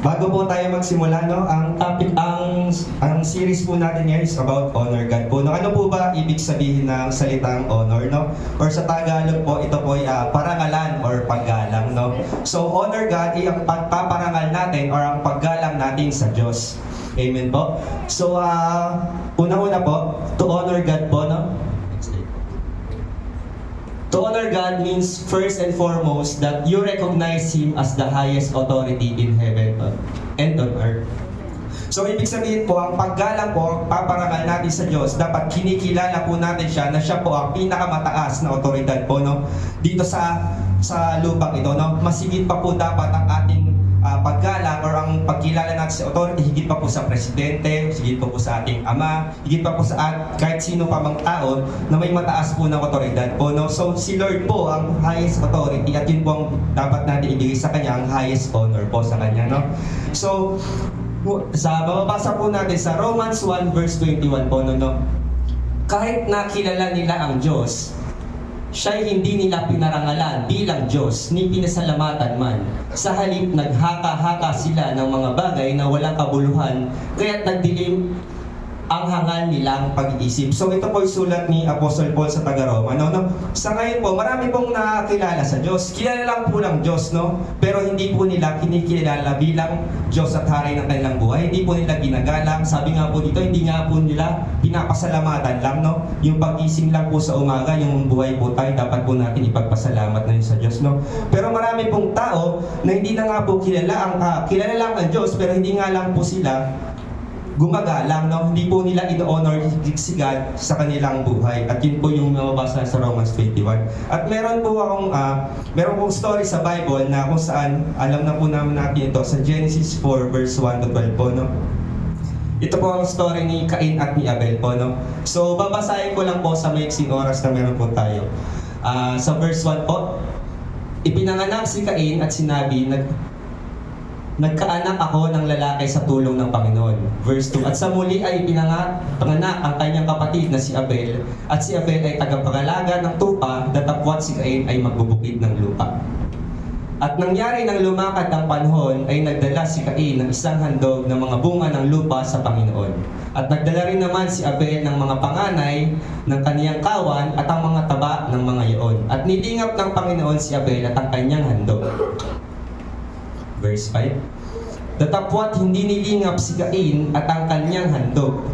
Bago po tayo magsimula, no, ang topic, ang series po natin ngayon is about honor God po. No, ano po ba ibig sabihin ng salitang honor, no? Or sa Tagalog po, ito po ay parangalan or paggalang, no? So, honor God ay ang pagpaparangal natin or ang paggalang natin sa Diyos. Amen po. So, una-una po, to honor God po, no? To honor God means first and foremost that you recognize Him as the highest authority in heaven and on earth. So ibig sabihin po, ang paggalang po, paparangal natin sa Diyos, dapat kinikilala po natin siya na siya po ang pinakamataas na otoridad po, no? Dito sa lupang ito, no? Masigit pa po dapat ang ating paggalang or ang pagkilala natin sa authority, higit pa po sa presidente, higit pa po sa ating ama, higit pa po sa kahit sino pa mang tao na may mataas po ng otoridad po, no? So si Lord po ang highest authority at yun po ang dapat natin ibigay sa Kanya, ang highest honor po sa Kanya, no? So babasa po natin sa Romans 1 verse 21 po, no? Kahit nakilala nila ang Diyos, siya'y hindi nila pinarangalan bilang Diyos, ni pinasalamatan man. Sa halip, naghaka-haka sila ng mga bagay na walang kabuluhan, kaya't nagdilim ang hangal nilang pag-iisip. So ito po yung sulat ni Apostle Paul sa taga-Roma, no? Sa ngayon po, marami pong nakakilala sa Diyos. Kilala lang po ng Diyos, no? Pero hindi po nila kinikilala bilang Diyos at Hari ng kanilang buhay. Hindi po nila ginagalang. Sabi nga po dito, hindi nga po nila pinapasalamatan lang, no? Yung pag-ising lang po sa umaga, yung buhay po tayo, dapat po natin ipagpasalamat na yun sa Diyos, no? Pero marami pong tao na hindi na nga po kilala lang ang Diyos, pero hindi nga lang po sila gumagalang, no? Hindi po nila ino-honor si God sa kanilang buhay. At yun po yung mababasa sa Romans 21. At meron pong story sa Bible na kung saan, alam na po namin natin ito, sa Genesis 4 verse 1 to 12 po, no? Ito po ang story ni Cain at ni Abel po, no? So, babasahin ko lang po sa maiksing oras na meron po tayo. Sa verse 1 po, ipinanganak si Cain at sinabi, nagkaanak ako ng lalaki sa tulong ng Panginoon. Verse 2, at sa muli ay panganak ang kanyang kapatid na si Abel, at si Abel ay tagapangalaga ng tupa, datapwat si Cain ay magbubukid ng lupa. At nangyari nang lumakad ang panahon, ay nagdala si Cain ng isang handog ng mga bunga ng lupa sa Panginoon. At nagdala rin naman si Abel ng mga panganay ng kaniyang kawan at ang mga taba ng mga iyon. At nilingap ng Panginoon si Abel at ang kanyang handog. Verse 5, datapwat hindi nilingap si Cain at ang kanyang handog,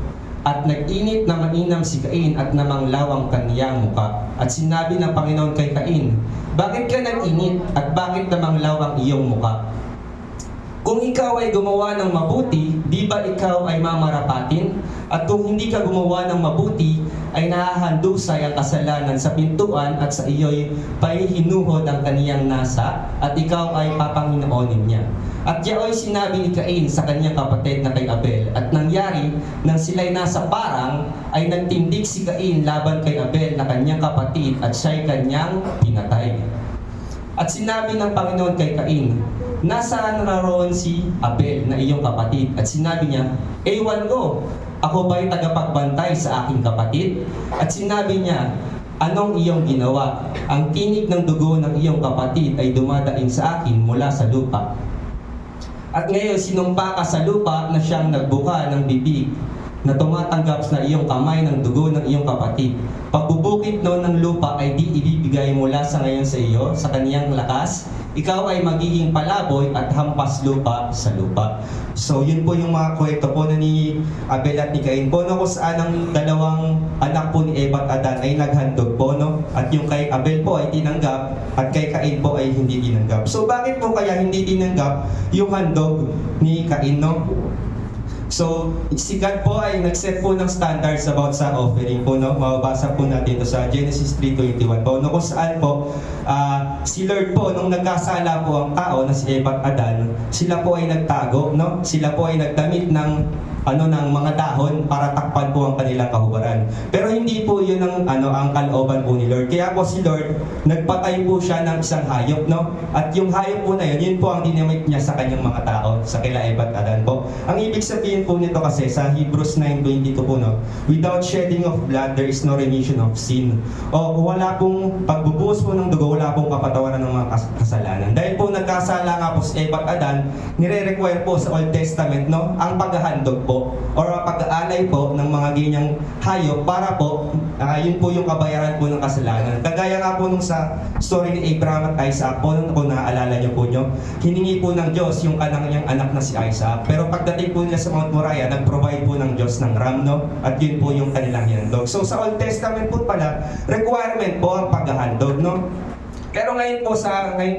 at nag-init na mainam si Cain at namanglaw ang kaniyang muka. At sinabi ng Panginoon kay Cain, bakit ka nag-init at bakit namanglaw ang iyong muka? Kung ikaw ay gumawa ng mabuti, di ba ikaw ay mamarapatin? At kung hindi ka gumawa ng mabuti, ay nahahandusay ang kasalanan sa pintuan at sa iyo'y pahihinuhod ang kaniyang nasa at ikaw ay papanginoonin niya. At yaoy sinabi ni Cain sa kanyang kapatid na kay Abel, at nangyari nang sila'y nasa parang ay nagtindig si Cain laban kay Abel na kanyang kapatid at siya'y kanyang pinatay. At sinabi ng Panginoon kay Cain, nasaan naroon si Abel na iyong kapatid? At sinabi niya, ewan ko, ako ba'y tagapagbantay sa aking kapatid? At sinabi niya, anong iyong ginawa? Ang tinig ng dugo ng iyong kapatid ay dumadaing sa akin mula sa lupa. At ngayon sinumpa ka sa lupa na siyang nagbuka ng bibig na tumatanggap na iyong kamay ng dugo ng iyong kapatid. Pagbubukit noon ng lupa ay di ibibigay mula sa ngayon sa iyo, sa kaniyang lakas. Ikaw ay magiging palaboy at hampas lupa sa lupa. So yun po yung mga kwento po na ni Abel at ni Cain po, no, kung saan ang dalawang anak po ni Eva at Adan ay naghandog po, no? At yung kay Abel po ay tinanggap at kay Cain po ay hindi tinanggap. So bakit po kaya hindi tinanggap yung handog ni Cain, no? So, si God po ay nag-set po ng standards about sa offering po, no? Mababasa po natin ito sa Genesis 3:21 po, no? Kung saan po, si Lord po, nung nagkasala po ang tao na si Eva at Adan, sila po ay nagtago, no? Sila po ay nagdamit ng ng mga dahon para takpan po ang kanilang kahubaran. Pero hindi po yun ang kalooban po ni Lord. Kaya po si Lord, nagpatay po siya ng isang hayop, no? At yung hayop po na yun po ang dinamit niya sa kanyang mga tao, sa kila Eva at Adan po. Ang ibig sabihin po nito kasi sa Hebrews 9:22 po, no? Without shedding of blood, there is no remission of sin. O wala pong pagbubuhos po ng dugo, wala pong kapatawaran ng mga kasalanan. Dahil po nagkasala nga po si Eva at Adan, nire-require po sa Old Testament, no? Ang paghahandog po or pag-aalay po ng mga ganyang hayop para po yun po yung kabayaran po ng kasalanan. Kagaya nga po nung sa story ni Abraham at Isaac po, kung naaalala niyo po nyo, hiningi po ng Diyos yung kanyang anak na si Isaac. Pero pagdating po nila sa Mount Moriah, nag-provide po ng Diyos ng ram, no? At yun po yung kanilang hinandog. So sa Old Testament po pala, requirement po ang paghahandog, no? Pero ngayon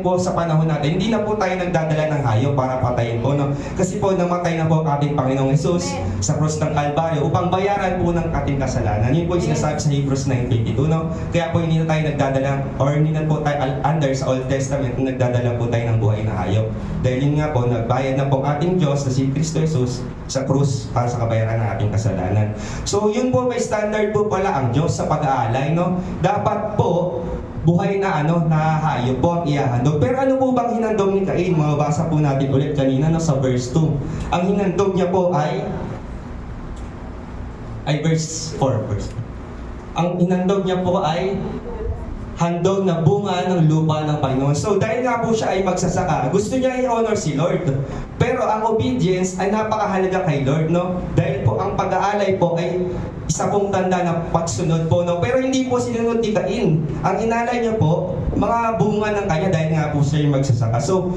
po sa panahon natin, hindi na po tayo nagdadala ng hayop para patayin po, no? Kasi po namatay na po ang ating Panginoong Hesus sa krus ng Kalbaryo upang bayaran po ng ating kasalanan. Yun po yung sinasabi sa Hebrews 9:22, no? Kaya po hindi na tayo nagdadala or hindi na po tayo under sa Old Testament nagdadala po tayo ng buhay na hayop. Dahil yun nga po, nagbayad na po ang ating Diyos na si Kristo Jesus sa krus para sa kabayaran ng ating kasalanan. So yun po, may standard po pala ang Diyos sa pag-aalay, no? Dapat po buhay na na hayop po ang ihahandog. Pero ano po bang hinandog ni Cain? Mababasa po natin ulit kanina sa verse 2. Ang hinandog niya po ay verse 4. Ang hinandog niya po ay handog na bunga ng lupa ng Panginoon. So dahil nga po siya ay magsasaka, gusto niya i-honor si Lord. Pero ang obedience ay napakahalaga kay Lord, no? Dahil po ang pag-aalay po ay isa pong tanda na pagsunod po, no? Pero hindi po sinunod ni Cain. Ang inalay niya po, mga bunga ng kanya dahil nga po siya yung magsasaka. So,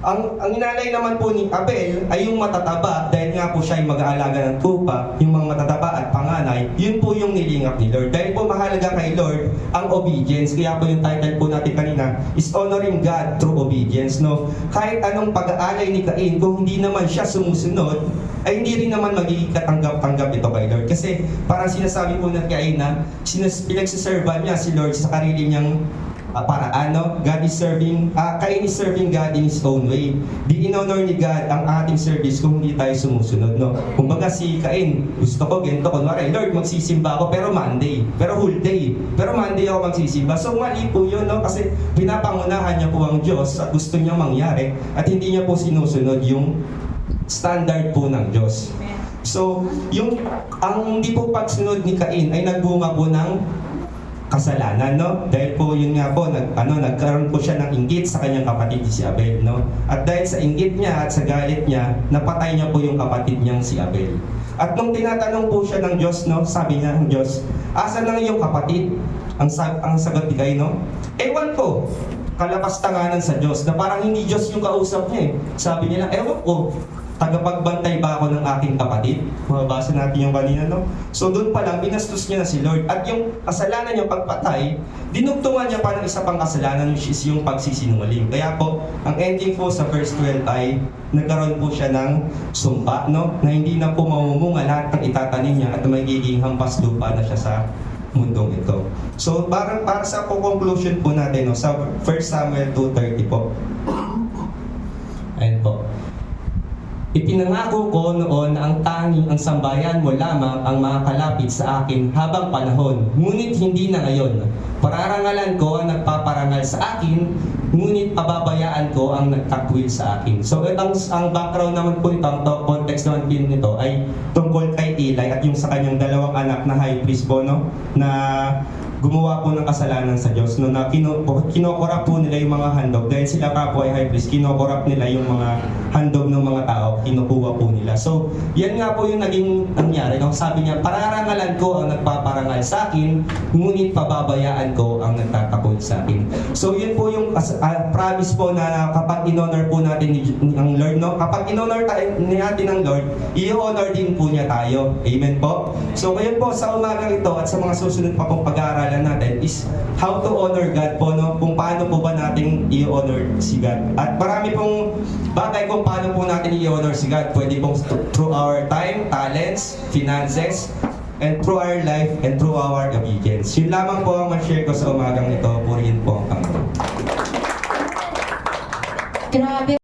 ang inalay naman po ni Abel ay yung matataba dahil nga po siya ay mag-aalaga ng tupa, yung mga matataba at panganay, yun po yung nilingap ni Lord. Dahil po mahalaga kay Lord ang obedience. Kaya po yung title po natin kanina is Honoring God Through Obedience, no? Kahit anong pag-aalay ni Cain, kung hindi naman siya sumusunod, ay hindi rin naman magiging katanggap-tanggap ito kay Lord. Kasi parang sinasabi po na Cain na pinagsiservan niya si Lord sa sarili niyang paraan, no? Cain is serving God in His own way. Di in-honor ni God ang ating service kung hindi tayo sumusunod, no? Kumbaga si Cain, gusto ko ganito, kunwari, Lord, magsisimba ako pero Monday, pero whole day, pero Monday ako magsisimba. So mali po yun, no? Kasi pinapangunahan niya po ang Diyos at gusto niya mangyari at hindi niya po sinusunod yung standard po ng Diyos. So, ang hindi po pagsunod ni Cain ay nagbunga po ng kasalanan, no? Dahil po yun nga po, nagkaroon po siya ng inggit sa kanyang kapatid si Abel, no? At dahil sa inggit niya at sa galit niya, napatay niya po yung kapatid niyang si Abel. At nung tinatanong po siya ng Diyos, no? Sabi niya ng Diyos, "Asa na yung kapatid?" Ang sagot ni Cain, no? Ewan ko. Kalapastanganan sa Diyos na parang hindi Diyos yung kausap niya, eh. Sabi niya lang, ewan ko, tagapagbantay ba ako ng aking kapatid? Mababasa natin yung kanina, no? So doon pa lang, binastos niya na si Lord. At yung kasalanan niya pagpatay, dinugtungan niya pa ng isa pang kasalanan, which is yung pagsisinungaling. Kaya po, ang ending po sa verse 12 ay nagkaroon po siya ng sumpa, no? Na hindi na po mamumunga lahat ng itatanim niya at magiging hampas lupa na siya sa mundong ito. So para sa conclusion po natin, no, sa 1 Samuel 2:30 po. Ayan po. Ipinangako ko noon na ang sambayan mo lamang ang makakalapit sa akin habang panahon, ngunit hindi na ngayon. Pararangalan ko ang nagpaparangal sa akin, ngunit pababayaan ko ang nagtakwil sa akin. So ang background naman po nito, ang context naman po nito ay tungkol kay Eli at yung sa kanyang dalawang anak na high priest po, no? Na gumawa po ng kasalanan sa Diyos, no, na kinokorap po nila yung mga handog dahil sila kapwa ay high priest, kinokorap nila yung mga handog ng mga tao, kinukuha po nila. So, yan nga po yung naging nangyari, no? Sabi niya, pararangalan ko ang nagpaparangal sa akin, ngunit pababayaan ko ang nagtatakol sa akin. So, yun po yung promise po na kapag in-honor po natin ng Lord, no? Kapag in-honor natin ng Lord, i-honor din po niya tayo. Amen po? So, ngayon po, sa umagang ito at sa mga susunod pa pong pag-aaral natin is how to honor God po, no? Kung paano po ba natin i-honor si God. At marami pong bagay kung paano po natin i-honor si God. Pwede pong through our time, talents, finances, and through our life, and through our obedience. Yun lamang po ang ma-share ko sa umagang ito. Purihin po ang Panginoon. Grabe.